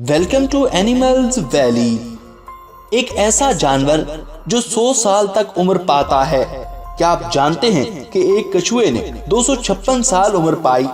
Welcome to animals valley. एक ऐसा जानवर जो 100 साल तक उम्र पाता है। क्या आप जानते हैं कि एक कछुए ने 256 साल उम्र पाई?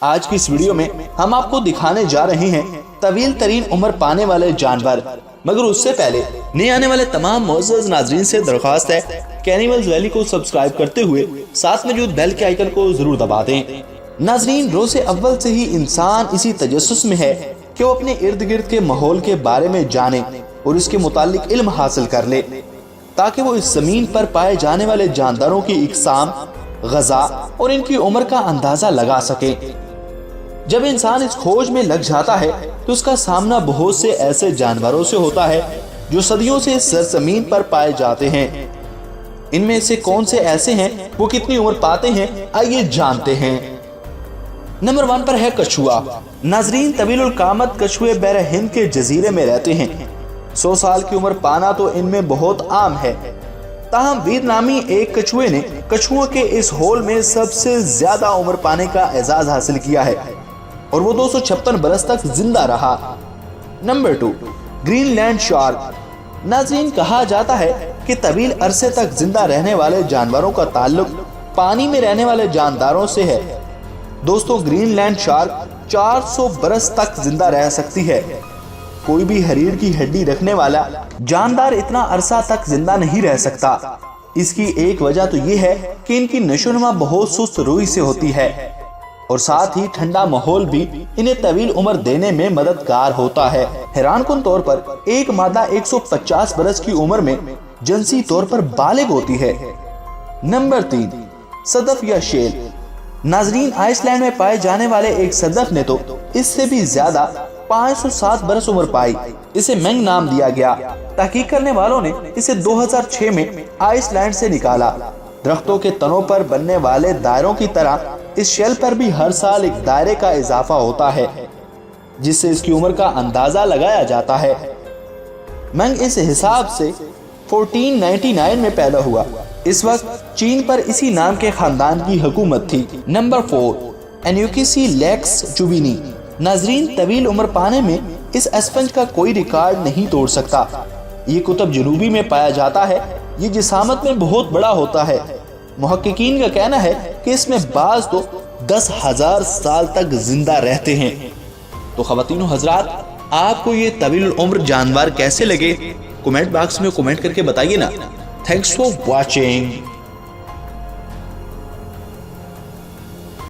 आज की इस वीडियो में हम आपको दिखाने जा रहे हैं तवील तरीन उम्र पाने वाले जानवर। मगर उससे पहले नए आने वाले तमाम मोअज़्ज़ज़ नाज़रीन से दरख्वास्त है कि एनिमल्स वैली को सब्सक्राइब करते हुए साथ मौजूद बेल के आइकन को जरूर दबा दें। नाज़रीन, रोज़े अव्वल से ही इंसान इसी तजस्सुस में है कि वो अपने इर्द गिर्द के माहौल के बारे में जाने और इसके मुतालिक इल्म हासिल कर ले, ताकि वो इस जमीन पर पाए जाने वाले जानदारों की इकसाम, गज़ा और इनकी उम्र का अंदाजा लगा सके। जब इंसान इस खोज में लग जाता है तो उसका सामना बहुत से ऐसे जानवरों से होता है जो सदियों से इस सरजमीन पर पाए जाते हैं। इनमें से कौन से ऐसे हैं, वो कितनी उम्र पाते हैं, आइए जानते हैं। नंबर 1 पर है कछुआ। नाजरीन, तवीलुल कामत कछुए बहर हिंद के जजीरे में रहते हैं। 100 साल की उम्र पाना तो इनमें बहुत आम है। ताहम वीर नामी एक कछुए ने कछुओं के इस होल में सबसे ज्यादा उम्र पाने का एजाज हासिल किया है और वो 256 बरस तक जिंदा रहा। Number 2, Greenland shark. नाजरीन, कहा जाता है कि तवील अरसे तक जिंदा रहने वाले जानवरों का ताल्लुक पानी में रहने वाले जानदारों से है। दोस्तों, ग्रीनलैंड शार्क 400 बरस तक जिंदा रह सकती है। कोई भी हरीर की हड्डी रखने वाला जानदार इतना अरसा तक जिंदा नहीं रह सकता। इसकी एक वजह तो ये है कि इनकी नशोनुमा बहुत सुस्त रूई से होती है और साथ ही ठंडा माहौल भी इन्हें तवील उम्र देने में मददगार होता है। हैरानकुन तौर पर एक मादा 150 बरस की उम्र में जिनसी तौर पर बालिग होती है। नंबर 3, सदफ या शेल। नाजरीन, आइसलैंड में पाए जाने वाले एक सदफ ने तो इससे भी ज्यादा 507 बरस उम्र पाई। इसे मैंग नाम दिया गया। तहकीक करने वालों ने इसे 2006 में आइसलैंड से निकाला। दरख्तों के तनों पर बनने वाले दायरों की तरह इस शेल पर भी हर साल एक दायरे का इजाफा होता है, जिससे इसकी उम्र का अंदाजा लगाया जाता है। मैंग इस हिसाब से 1499 में पैदा हुआ। इस वक्त चीन पर इसी नाम के खानदान की हुकूमत थी। नंबर 4, एन्यूकिसी लेक्स जुबिनी। नाजरीन, तवील उम्र पाने में इस एस्पंज का कोई रिकॉर्ड नहीं तोड़ सकता। ये कुतुब जुनूबी में पाया जाता है। ये जिसामत में बहुत बड़ा होता है। मुहक्किकीन का कहना है कि इसमें बाज तो 10,000 साल तक जिंदा रहते हैं। तो ख़वातीन व हज़रात, आपको ये तवील उम्र जानवर कैसे लगे? कमेंट बॉक्स में कमेंट करके बताइए ना। Thanks for watching.